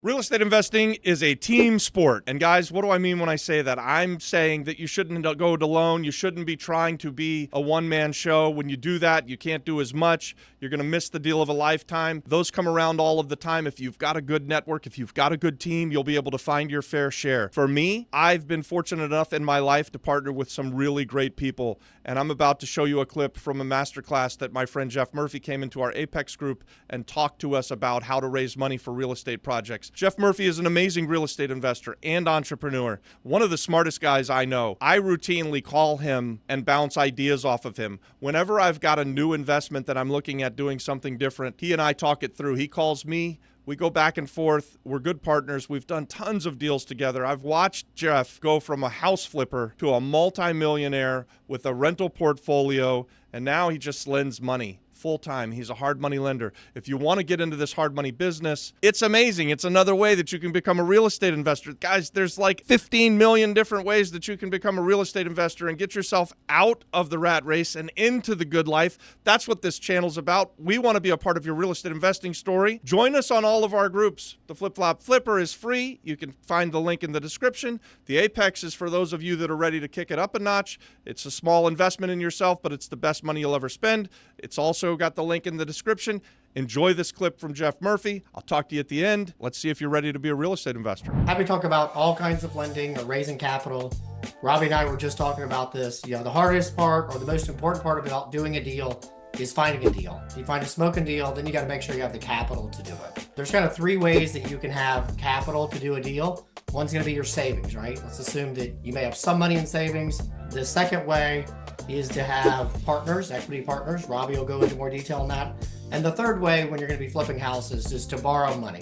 Real estate investing is a team sport. And guys, what do I mean when I say that? I'm saying that you shouldn't go it alone. You shouldn't be trying to be a one-man show. When you do that, you can't do as much. You're going to miss the deal of a lifetime. Those come around all of the time. If you've got a good network, if you've got a good team, you'll be able to find your fair share. For me, I've been fortunate enough in my life to partner with some really great people. And I'm about to show you a clip from a masterclass that my friend Jeff Murphy came into our Apex group and talked to us about how to raise money for real estate projects. Jeff Murphy is an amazing real estate investor and entrepreneur, one of the smartest guys I know. I routinely call him and bounce ideas off of him. Whenever I've got a new investment that I'm looking at doing something different, he and I talk it through. He calls me. We go back and forth. We're good partners. We've done tons of deals together. I've watched Jeff go from a house flipper to a multimillionaire with a rental portfolio, and now he just lends money full-time. He's a hard money lender. If you want to get into this hard money business, it's amazing. It's another way that you can become a real estate investor. Guys, there's like 15 million different ways that you can become a real estate investor and get yourself out of the rat race and into the good life. That's what this channel's about. We want to be a part of your real estate investing story. Join us on all of our groups. The Flip Flop Flipper is free. You can find the link in the description. The Apex is for those of you that are ready to kick it up a notch. It's a small investment in yourself, but it's the best money you'll ever spend. It's also got the link in the description. Enjoy this clip from Jeff Murphy. I'll talk to you at the end. Let's see if you're ready to be a real estate investor. Happy to talk about all kinds of lending or raising capital. Robbie and I were just talking about this. The hardest part or the most important part about doing a deal is finding a deal. You find a smoking deal, then you got to make sure you have the capital to do it. There's kind of three ways that you can have capital to do a deal. One's going to be your savings, right? Let's assume that you may have some money in savings. The second way is to have partners, equity partners. Robbie will go into more detail on that. And the third way, when you're going to be flipping houses, is to borrow money.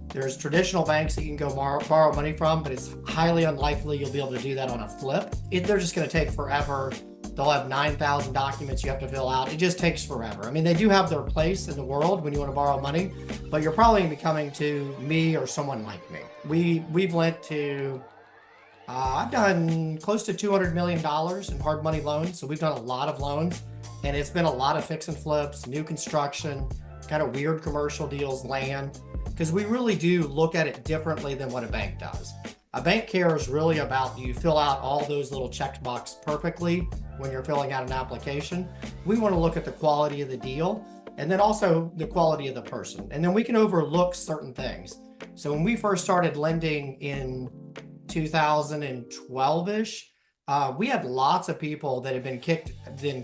There's traditional banks that you can go borrow money from, but it's highly unlikely you'll be able to do that on a flip. They're just going to take forever. They'll have 9,000 documents you have to fill out. It just takes forever. I mean, they do have their place in the world when you want to borrow money, but you're probably going to be coming to me or someone like me. We've lent to I've done close to $200 million in hard money loans. So we've done a lot of loans, and it's been a lot of fix and flips, new construction, kind of weird commercial deals, land, because we really do look at it differently than what a bank does. A bank cares really about you fill out all those little checkbox perfectly when you're filling out an application. We want to look at the quality of the deal and then also the quality of the person. And then we can overlook certain things. So when we first started lending in 2012-ish, we had lots of people that had been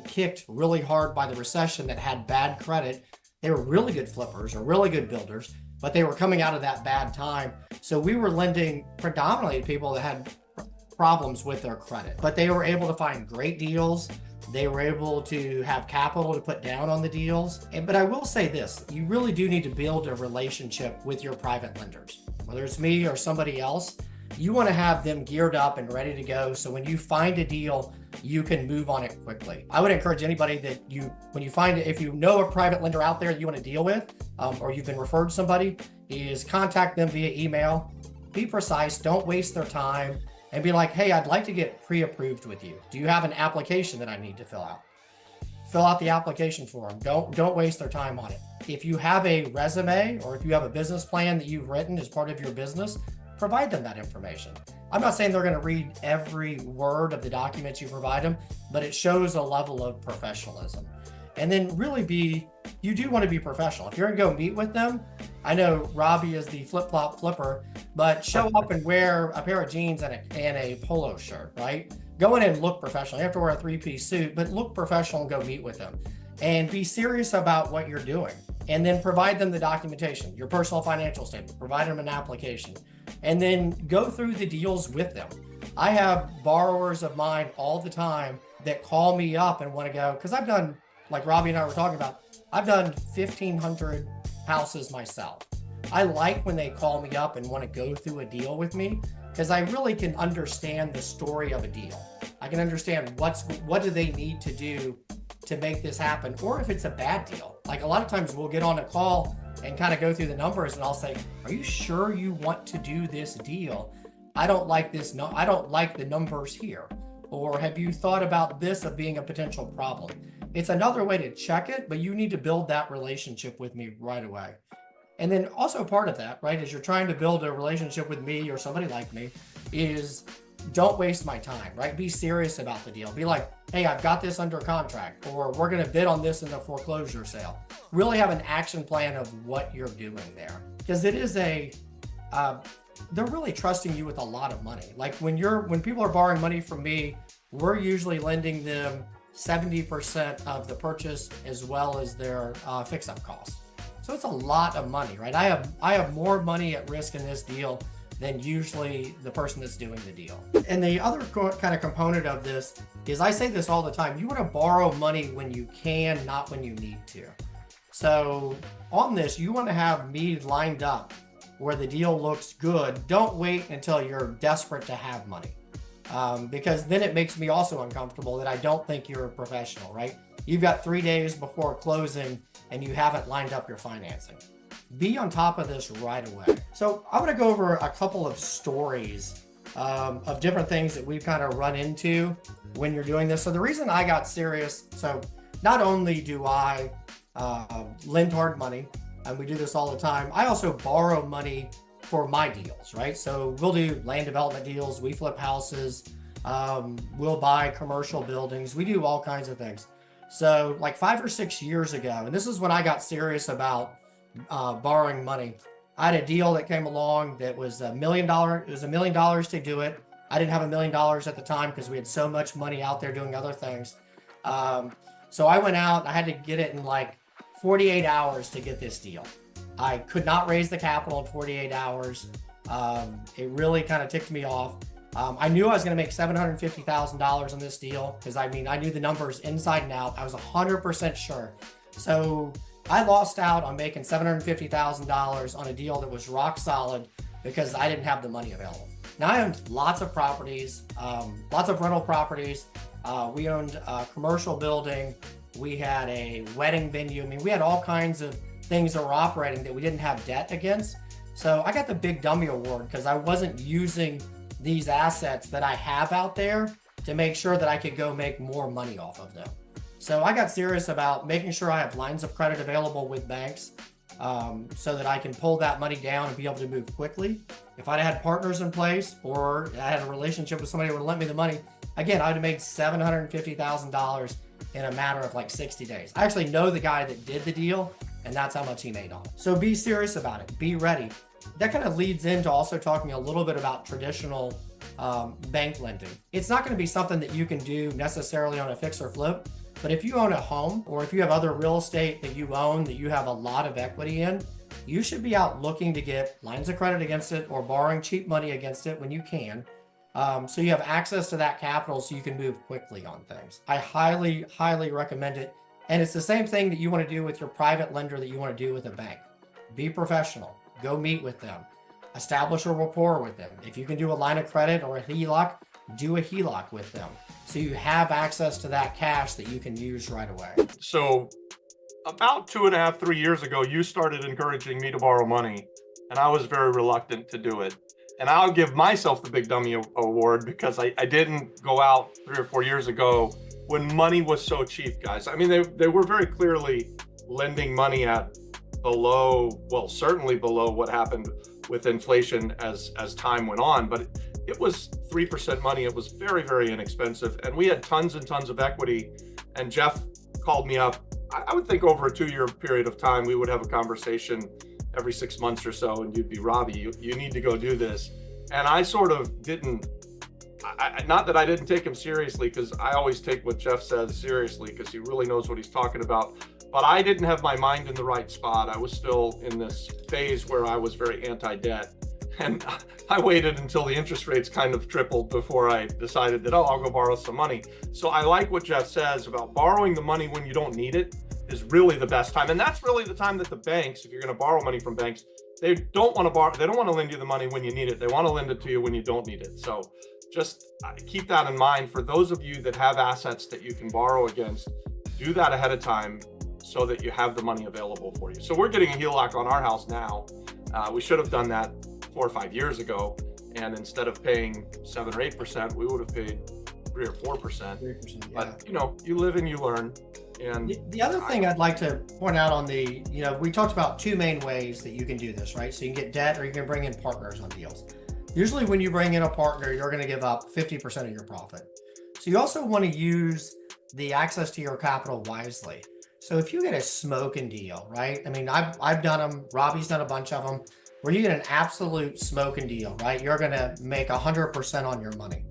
kicked really hard by the recession that had bad credit. They were really good flippers or really good builders, but they were coming out of that bad time. So we were lending predominantly to people that had problems with their credit, but they were able to find great deals. They were able to have capital to put down on the deals. But I will say this, you really do need to build a relationship with your private lenders, whether it's me or somebody else. You want to have them geared up and ready to go. So when you find a deal, you can move on it quickly. I would encourage anybody that when you find it, if you know a private lender out there that you want to deal with, or you've been referred to somebody, is contact them via email. Be precise, don't waste their time, and be like, hey, I'd like to get pre-approved with you. Do you have an application that I need to fill out? Fill out the application form. Don't waste their time on it. If you have a resume or if you have a business plan that you've written as part of your business, provide them that information. I'm not saying they're going to read every word of the documents you provide them, but it shows a level of professionalism. And then really you do want to be professional. If you're going to go meet with them, I know Robbie is the flip-flop flipper, but show up and wear a pair of jeans and a polo shirt, right? Go in and look professional. You have to wear a three-piece suit, but look professional and go meet with them. And be serious about what you're doing. And then provide them the documentation, your personal financial statement, provide them an application, and then go through the deals with them. I have borrowers of mine all the time that call me up and want to go, because I've done, like Robbie and I were talking about, I've done 1,500 houses myself. I like when they call me up and want to go through a deal with me, because I really can understand the story of a deal. I can understand what do they need to do to make this happen, or if it's a bad deal. Like a lot of times we'll get on a call and kind of go through the numbers, and I'll say, are you sure you want to do this deal? I don't like this. No, I don't like the numbers here. Or have you thought about this of being a potential problem? It's another way to check it, but you need to build that relationship with me right away. And then also part of that, right, is you're trying to build a relationship with me or somebody like me, is don't waste my time, right? Be serious about the deal. Be like, hey, I've got this under contract, or we're going to bid on this in the foreclosure sale. Really have an action plan of what you're doing there, because it is they're really trusting you with a lot of money. Like when people are borrowing money from me, we're usually lending them 70% of the purchase as well as their fix-up costs. So it's a lot of money, right? I have more money at risk in this deal than usually the person that's doing the deal. And the other kind of component of this is, I say this all the time, you want to borrow money when you can, not when you need to. So on this, you want to have me lined up where the deal looks good. Don't wait until you're desperate to have money, because then it makes me also uncomfortable that I don't think you're a professional, right? You've got 3 days before closing and you haven't lined up your financing. Be on top of this right away. So I'm going to go over a couple of stories of different things that we've kind of run into when you're doing this. So the reason I got serious, so not only do I lend hard money, and we do this all the time, I also borrow money for my deals, right? So we'll do land development deals, we flip houses, we'll buy commercial buildings, we do all kinds of things. So like 5 or 6 years ago, and this is when I got serious about borrowing money. I had a deal that came along that was $1 million. It was $1 million to do it. I didn't have $1 million at the time because we had so much money out there doing other things. So I went out, I had to get it in like 48 hours to get this deal. I could not raise the capital in 48 hours. It really kind of ticked me off. I knew I was going to make $750,000 on this deal because I knew the numbers inside and out. I was 100% sure. So I lost out on making $750,000 on a deal that was rock solid because I didn't have the money available. Now I owned lots of properties, lots of rental properties. We owned a commercial building. We had a wedding venue. We had all kinds of things that were operating that we didn't have debt against. So I got the Big Dummy Award because I wasn't using these assets that I have out there to make sure that I could go make more money off of them. So I got serious about making sure I have lines of credit available with banks so that I can pull that money down and be able to move quickly. If I'd had partners in place or I had a relationship with somebody who would lend me the money, again, I'd have made $750,000 in a matter of like 60 days. I actually know the guy that did the deal, and that's how much he made on it. So be serious about it. Be ready. That kind of leads into also talking a little bit about traditional bank lending. It's not going to be something that you can do necessarily on a fix or flip. But if you own a home, or if you have other real estate that you own that you have a lot of equity in, you should be out looking to get lines of credit against it or borrowing cheap money against it when you can. So you have access to that capital so you can move quickly on things. I highly, highly recommend it. And it's the same thing that you want to do with your private lender that you want to do with a bank. Be professional. Go meet with them. Establish a rapport with them. If you can do a line of credit or a HELOC, do a HELOC with them. So you have access to that cash that you can use right away. So about 2.5, 3 years ago, you started encouraging me to borrow money, and I was very reluctant to do it. And I'll give myself the Big Dummy Award because I didn't go out 3 or 4 years ago when money was so cheap, guys. They were very clearly lending money at certainly below what happened with inflation as time went on, but it was 3% money. It was very, very inexpensive. And we had tons and tons of equity. And Jeff called me up. I would think over a 2-year period of time, we would have a conversation every 6 months or so. And you'd be, Robbie, you need to go do this. And I sort of didn't, not that I didn't take him seriously, because I always take what Jeff says seriously, because he really knows what he's talking about. But I didn't have my mind in the right spot. I was still in this phase where I was very anti-debt. And I waited until the interest rates kind of tripled before I decided that, I'll go borrow some money. So I like what Jeff says about borrowing the money when you don't need it is really the best time. And that's really the time that the banks, if you're going to borrow money from banks, they don't want to lend you the money when you need it. They want to lend it to you when you don't need it. So just keep that in mind. For those of you that have assets that you can borrow against, do that ahead of time so that you have the money available for you. So we're getting a HELOC on our house now. We should have done that 4 or 5 years ago, and instead of paying 7 or 8%, we would have paid 3 or 4%. 3%, yeah. But you live and you learn, And The other thing I'd like to point out on the, we talked about two main ways that you can do this, right? So you can get debt or you can bring in partners on deals. Usually when you bring in a partner, you're going to give up 50% of your profit. So you also want to use the access to your capital wisely. So if you get a smoking deal, right? I mean, I've done them. Robbie's done a bunch of them where you get an absolute smoking deal, right? You're going to make 100% on your money.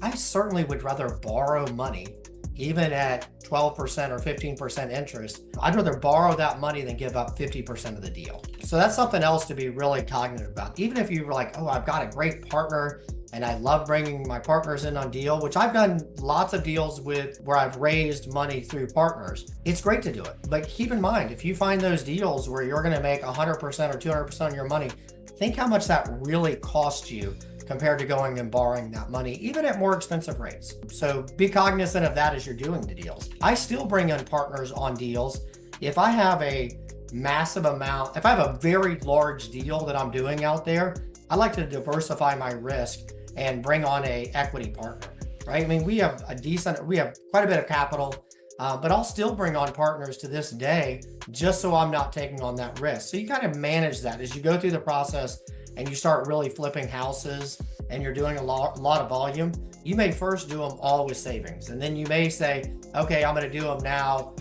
I certainly would rather borrow money, even at 12% or 15% interest. I'd rather borrow that money than give up 50% of the deal. So that's something else to be really cognizant about. Even if you were like, oh, I've got a great partner and I love bringing my partners in on deal, which I've done lots of deals with where I've raised money through partners. It's great to do it. But keep in mind, if you find those deals where you're going to make 100% or 200% of your money, think how much that really costs you compared to going and borrowing that money, even at more expensive rates. So be cognizant of that as you're doing the deals. I still bring in partners on deals. If I have a massive amount, if I have a very large deal that I'm doing out there, I like to diversify my risk and bring on a equity partner, right? I mean, we have quite a bit of capital, but I'll still bring on partners to this day, just so I'm not taking on that risk. So you kind of manage that as you go through the process and you start really flipping houses and you're doing a lot of volume. You may first do them all with savings. And then you may say, okay, I'm going to do them now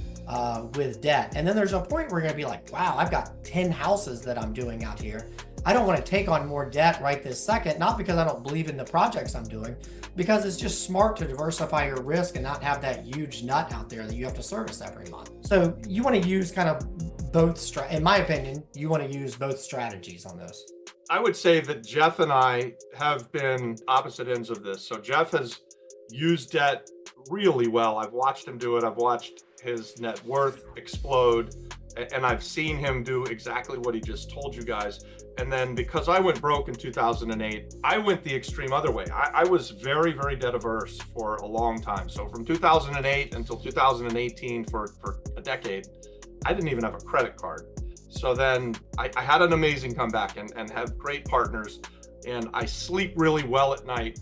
with debt. And then there's a point where you're going to be like, wow, I've got 10 houses that I'm doing out here. I don't want to take on more debt right this second, not because I don't believe in the projects I'm doing, because it's just smart to diversify your risk and not have that huge nut out there that you have to service every month. So you want to use kind of both, in my opinion, you want to use both strategies on this. I would say that Jeff and I have been opposite ends of this. So Jeff has used debt really well. I've watched him do it. I've watched his net worth explode, and I've seen him do exactly what he just told you guys. And then because I went broke in 2008, I went the extreme other way. I was very, very debt averse for a long time. So from 2008 until 2018, for a decade, I didn't even have a credit card. So then I had an amazing comeback and have great partners, and I sleep really well at night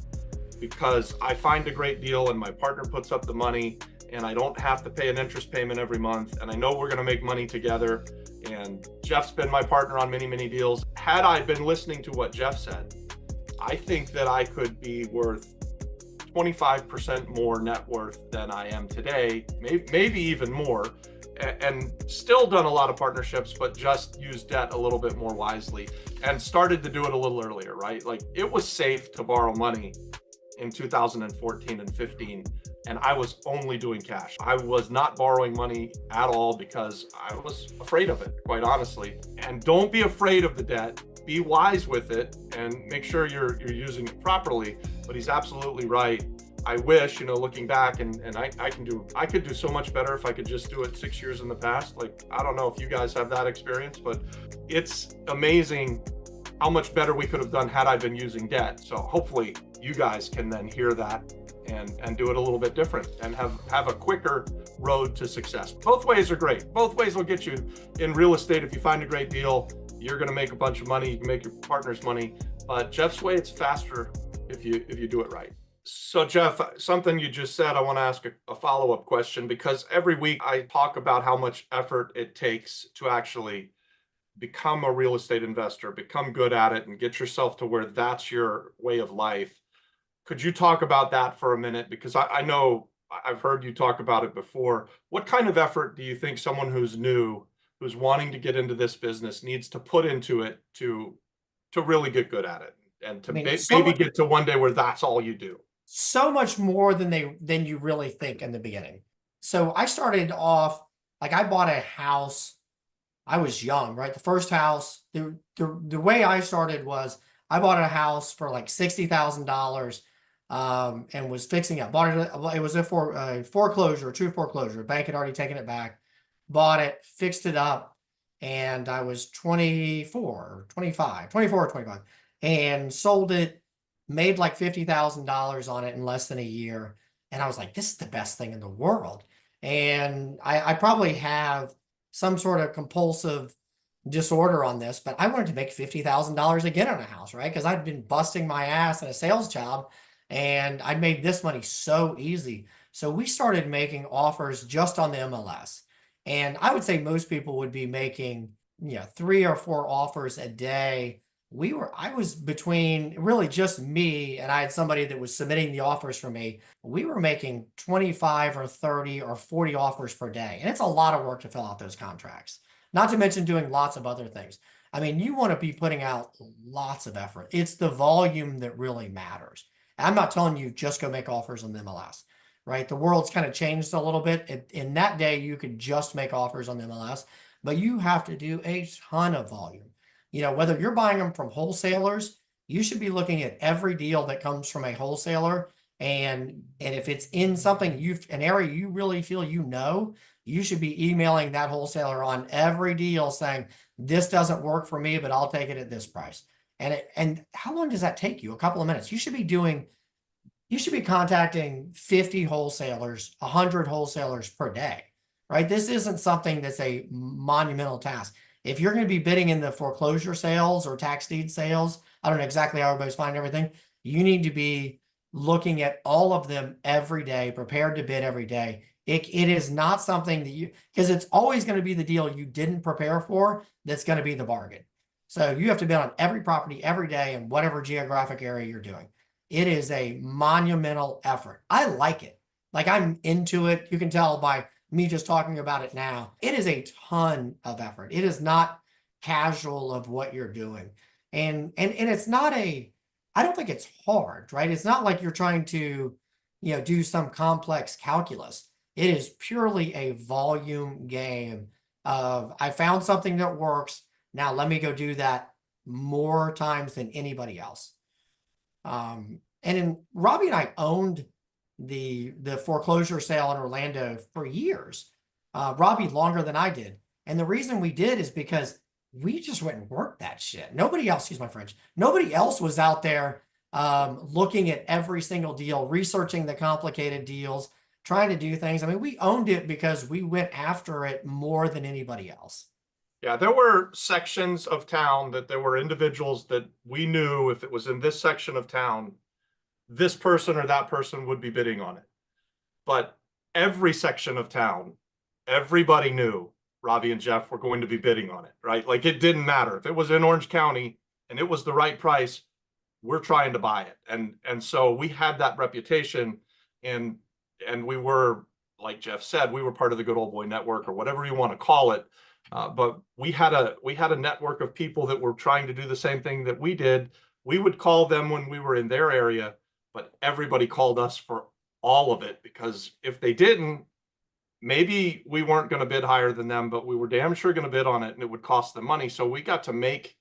because I find a great deal and my partner puts up the money and I don't have to pay an interest payment every month, and I know we're going to make money together. And Jeff's been my partner on many, many deals. Had I been listening to what Jeff said, I think that I could be worth 25% more net worth than I am today, maybe even more, and still done a lot of partnerships, but just used debt a little bit more wisely and started to do it a little earlier, right? Like, it was safe to borrow money in 2014 and 15, and I was only doing cash. I was not borrowing money at all because I was afraid of it, quite honestly. And don't be afraid of the debt. Be wise with it and make sure you're using it properly. But he's absolutely right. I wish, looking back, and I could do so much better if I could just do it 6 years in the past. Like, I don't know if you guys have that experience, but it's amazing how much better we could have done had I been using debt. So hopefully you guys can then hear that and do it a little bit different and have a quicker road to success. Both ways are great. Both ways will get you in real estate. If you find a great deal, you're going to make a bunch of money. You can make your partner's money. But Jeff's way, it's faster if you do it right. So Jeff, something you just said, I want to ask a follow-up question, because every week I talk about how much effort it takes to actually become a real estate investor, become good at it, and get yourself to where that's your way of life. Could you talk about that for a minute? Because I know I've heard you talk about it before. What kind of effort do you think someone who's new, who's wanting to get into this business, needs to put into it to really get good at it and to maybe get to one day where that's all you do? So much more than you really think in the beginning. So I started off, like, I bought a house. I was young, right? The first house, the way I started was I bought a house for like $60,000 and was fixing it. Bought it. It was a foreclosure, a true foreclosure. The bank had already taken it back. Bought it, fixed it up, and I was 24 or 25, and sold it. Made like $50,000 on it in less than a year. And I was like, this is the best thing in the world. And I probably have some sort of compulsive disorder on this, but I wanted to make $50,000 again on a house, right? Because I'd been busting my ass in a sales job and I made this money so easy. So we started making offers just on the MLS. And I would say most people would be making, 3 or 4 offers a day. I was between really just me, and I had somebody that was submitting the offers for me. We were making 25 or 30 or 40 offers per day. And it's a lot of work to fill out those contracts, not to mention doing lots of other things. I mean, you want to be putting out lots of effort. It's the volume that really matters. I'm not telling you just go make offers on the MLS, right? The world's kind of changed a little bit. In that day, you could just make offers on the MLS, but you have to do a ton of volume. Whether you're buying them from wholesalers, you should be looking at every deal that comes from a wholesaler. And if it's in something an area you really feel you should be emailing that wholesaler on every deal saying, this doesn't work for me, but I'll take it at this price. And how long does that take you? A couple of minutes. You should be contacting 50 wholesalers, 100 wholesalers per day, right? This isn't something that's a monumental task. If you're going to be bidding in the foreclosure sales or tax deed sales, I don't know exactly how everybody's finding everything. You need to be looking at all of them every day, prepared to bid every day. It is not something that because it's always going to be the deal you didn't prepare for that's going to be the bargain. So you have to bid on every property every day in whatever geographic area you're doing. It is a monumental effort. I like it. Like, I'm into it. You can tell by me just talking about it now. It is a ton of effort. It is not casual of what you're doing. And it's not I don't think it's hard, right? It's not like you're trying to, do some complex calculus. It is purely a volume game of, I found something that works. Now let me go do that more times than anybody else. And then Robbie and I owned the foreclosure sale in Orlando for years. Robbie longer than I did. And the reason we did is because we just went and worked that shit. Nobody else, excuse my French, nobody else was out there looking at every single deal, researching the complicated deals, trying to do things. I mean, we owned it because we went after it more than anybody else. Yeah, there were sections of town that there were individuals that we knew if it was in this section of town, this person or that person would be bidding on it. But every section of town, everybody knew Robbie and Jeff were going to be bidding on it, right? Like, it didn't matter. If it was in Orange County and it was the right price, we're trying to buy it. And so we had that reputation, and we were, like Jeff said, we were part of the Good Old Boy Network, or whatever you want to call it. But we had a network of people that were trying to do the same thing that we did. We would call them when we were in their area, but everybody called us for all of it, because if they didn't, maybe we weren't going to bid higher than them, but we were damn sure going to bid on it, and it would cost them money. So we got to make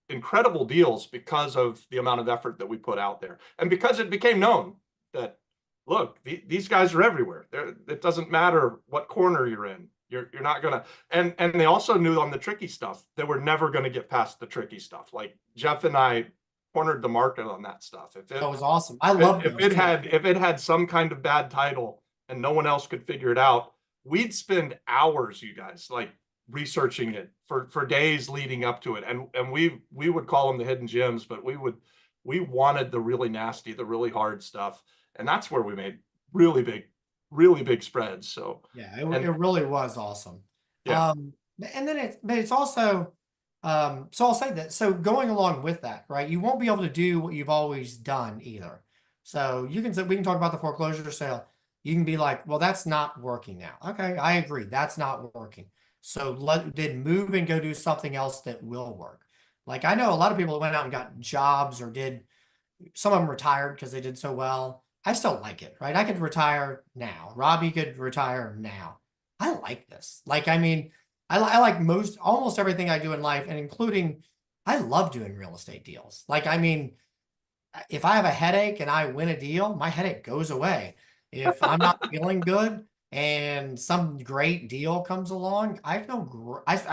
incredible deals because of the amount of effort that we put out there, and because it became known that, look, these guys are everywhere. It doesn't matter what corner you're in. You're not gonna, and they also knew on the tricky stuff, they were never going to get past the tricky stuff. Like, Jeff and I cornered the market on that stuff. That was awesome. I love if it had some kind of bad title and no one else could figure it out, we'd spend hours, you guys, like, researching it for days leading up to it. And we would call them the hidden gems, but we wanted the really nasty, the really hard stuff. And that's where we made really big spreads. So yeah, it really was awesome. Yeah. And then it's also, so I'll say that, so going along with that, right, you won't be able to do what you've always done either. So we can talk about the foreclosure sale. You can be like, well, that's not working now. Okay, I agree. That's not working. So then move and go do something else that will work. Like, I know a lot of people that went out and got jobs, or some of them retired because they did so well. I still like it, right? I could retire now. Robbie could retire now. I like this. Like, I mean, I like almost everything I do in life, and including, I love doing real estate deals. Like, I mean, if I have a headache and I win a deal, my headache goes away. If I'm not feeling good and some great deal comes along, I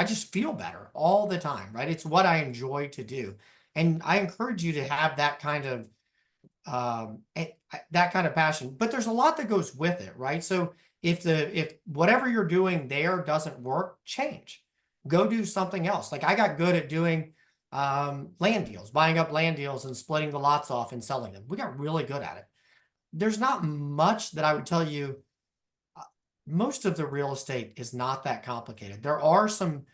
just feel better all the time, right? It's what I enjoy to do. And I encourage you to have that kind of passion, but there's a lot that goes with it, right? So if whatever you're doing there doesn't work, change, go do something else. Like, I got good at doing land deals, buying up land deals and splitting the lots off and selling them. We got really good at it. there's not much that I would tell you. Most of the real estate is not that complicated. There are some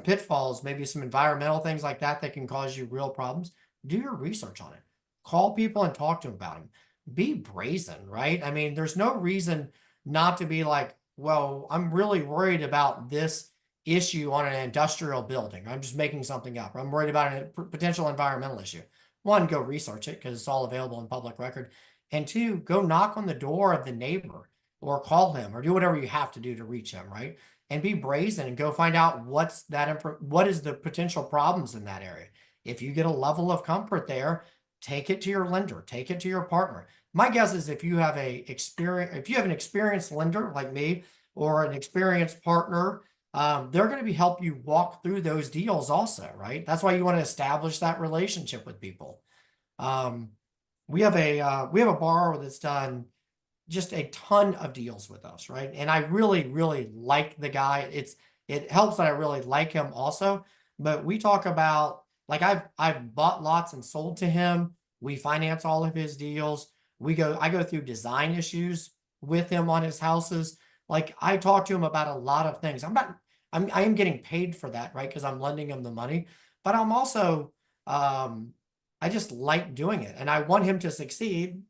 pitfalls, maybe some environmental things like that can cause you real problems. Do your research on it. Call people and talk to them about them. Be brazen, right? I mean, there's no reason not to be like, well, I'm really worried about this issue on an industrial building. I'm just making something up. Or I'm worried about a potential environmental issue. One, go research it because it's all available in public record. And two, go knock on the door of the neighbor or call him or do whatever you have to do to reach him, right? And be brazen and go find out what is the potential problems in that area. If you get a level of comfort there, take it to your lender, take it to your partner. My guess is if you have an experienced lender like me or an experienced partner, they're going to help you walk through those deals also, right? That's why you want to establish that relationship with people. Um, we have a borrower that's done just a ton of deals with us, right? And I really, really like the guy. It helps that I really like him also. But we talk about like I've bought lots and sold to him. We finance all of his deals. I go through design issues with him on his houses. Like I talk to him about a lot of things. I am getting paid for that, right? Because I'm lending him the money. But I'm also I just like doing it and I want him to succeed.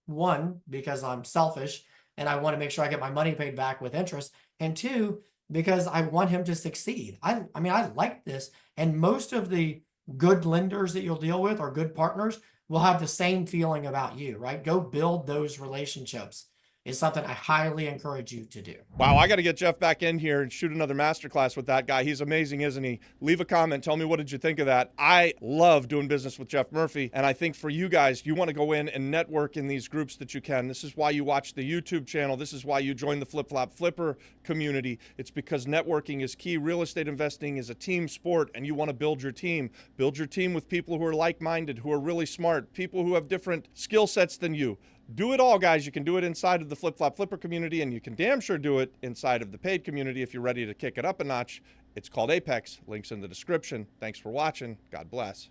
One, because I'm selfish and I want to make sure I get my money paid back with interest. And two, because I want him to succeed. I mean, I like this. And most of the good lenders that you'll deal with or good partners will have the same feeling about you, right? Go build those relationships is something I highly encourage you to do. Wow, I got to get Jeff back in here and shoot another masterclass with that guy. He's amazing, isn't he? Leave a comment. Tell me, what did you think of that? I love doing business with Jeff Murphy. And I think for you guys, you want to go in and network in these groups that you can. This is why you watch the YouTube channel. This is why you join the Flip Flop Flipper community. It's because networking is key. Real estate investing is a team sport, and you want to build your team. Build your team with people who are like-minded, who are really smart, people who have different skill sets than you. Do it all, guys. You can do it inside of the Flip Flop Flipper community, and you can damn sure do it inside of the paid community if you're ready to kick it up a notch. It's called Apex. Links in the description. Thanks for watching. God bless.